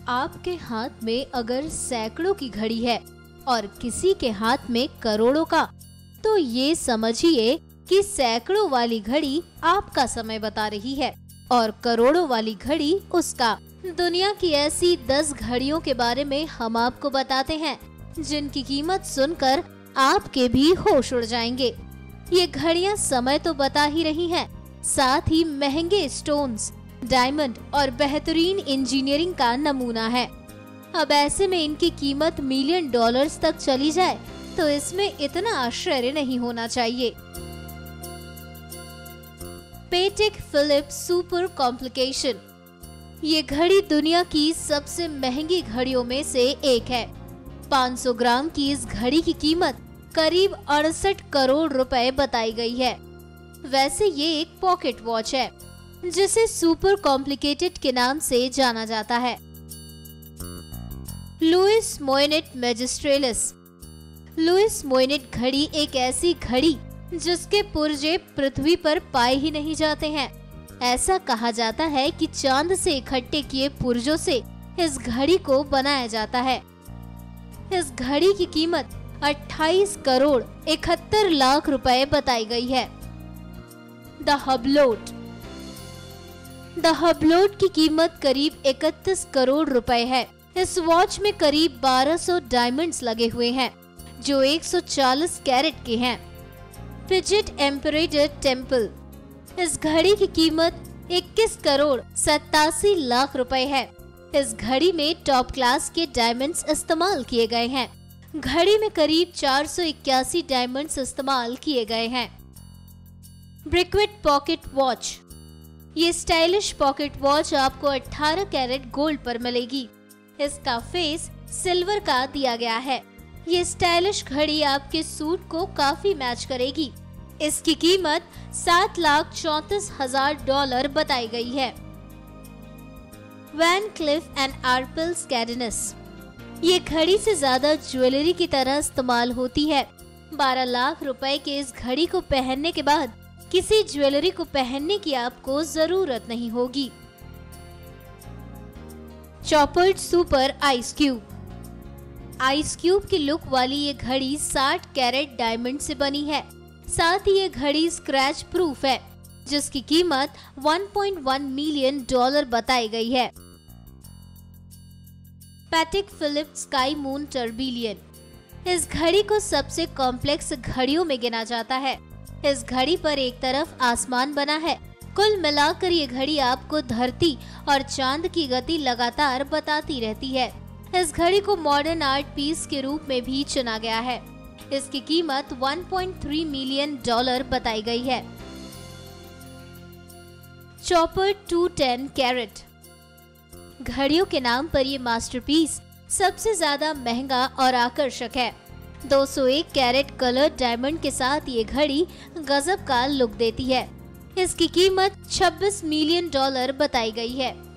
आपके हाथ में अगर सैकड़ों की घड़ी है और किसी के हाथ में करोड़ों का, तो ये समझिए कि सैकड़ों वाली घड़ी आपका समय बता रही है और करोड़ों वाली घड़ी उसका। दुनिया की ऐसी 10 घड़ियों के बारे में हम आपको बताते हैं जिनकी कीमत सुनकर आपके भी होश उड़ जाएंगे। ये घड़ियां समय तो बता ही रही हैं, साथ ही महंगे स्टोन्स, डायमंड और बेहतरीन इंजीनियरिंग का नमूना है। अब ऐसे में इनकी कीमत मिलियन डॉलर्स तक चली जाए तो इसमें इतना आश्चर्य नहीं होना चाहिए। पेटेक फिलिप्स सुपर कॉम्प्लिकेशन। ये घड़ी दुनिया की सबसे महंगी घड़ियों में से एक है। 500 ग्राम की इस घड़ी की कीमत करीब 68 करोड़ रुपए बताई गई है। वैसे ये एक पॉकेट वॉच है जिसे सुपर कॉम्प्लिकेटेड के नाम से जाना जाता है। लुइस मोइनेट मैजिस्ट्रेलिस। लुइस मोइनेट घड़ी एक ऐसी घड़ी जिसके पुर्जे पृथ्वी पर पाए ही नहीं जाते हैं। ऐसा कहा जाता है कि चांद से इकट्ठे किए पुर्जों से इस घड़ी को बनाया जाता है। इस घड़ी की कीमत 28 करोड़ 71 लाख रुपए बताई गई है। द हबलोट। द हबलोट की कीमत करीब 31 करोड़ रुपए है। इस वॉच में करीब 1200 डायमंड्स लगे हुए हैं जो 140 कैरेट के हैं। Piaget Emperador Temple. इस घड़ी की कीमत 21 करोड़ 87 लाख रुपए है। इस घड़ी में टॉप क्लास के डायमंड्स इस्तेमाल किए गए हैं। घड़ी में करीब 481 डायमंड्स इस्तेमाल किए गए हैं। ब्रिकवेट पॉकेट वॉच। ये स्टाइलिश पॉकेट वॉच आपको 18 कैरेट गोल्ड पर मिलेगी। इसका फेस सिल्वर का दिया गया है। ये स्टाइलिश घड़ी आपके सूट को काफी मैच करेगी। इसकी कीमत $7,34,000 बताई गई है। Van Cleef and Arpels Cadenas. ये घड़ी से ज्यादा ज्वेलरी की तरह इस्तेमाल होती है। 12 लाख रुपए के इस घड़ी को पहनने के बाद किसी ज्वेलरी को पहनने की आपको जरूरत नहीं होगी। Chopard super ice cube. Ice cube की लुक वाली ये घड़ी 60 कैरेट डायमंड से बनी है। साथ ही ये घड़ी स्क्रैच प्रूफ है जिसकी कीमत 1.1 मिलियन डॉलर बताई गई है। Patek Philippe Sky Moon Tourbillon. इस घड़ी को सबसे कॉम्प्लेक्स घड़ियों में गिना जाता है। इस घड़ी पर एक तरफ आसमान बना है। कुल मिलाकर ये घड़ी आपको धरती और चांद की गति लगातार बताती रहती है। इस घड़ी को मॉडर्न आर्ट पीस के रूप में भी चुना गया है। इसकी कीमत 1.3 मिलियन डॉलर बताई गई है। Chopper 210 carat. घड़ियों के नाम पर ये मास्टरपीस सबसे ज्यादा महंगा और आकर्षक है। 201 कैरेट कलर डायमंड के साथ ये घड़ी गजब का लुक देती है। इसकी कीमत 26 मिलियन डॉलर बताई गई है।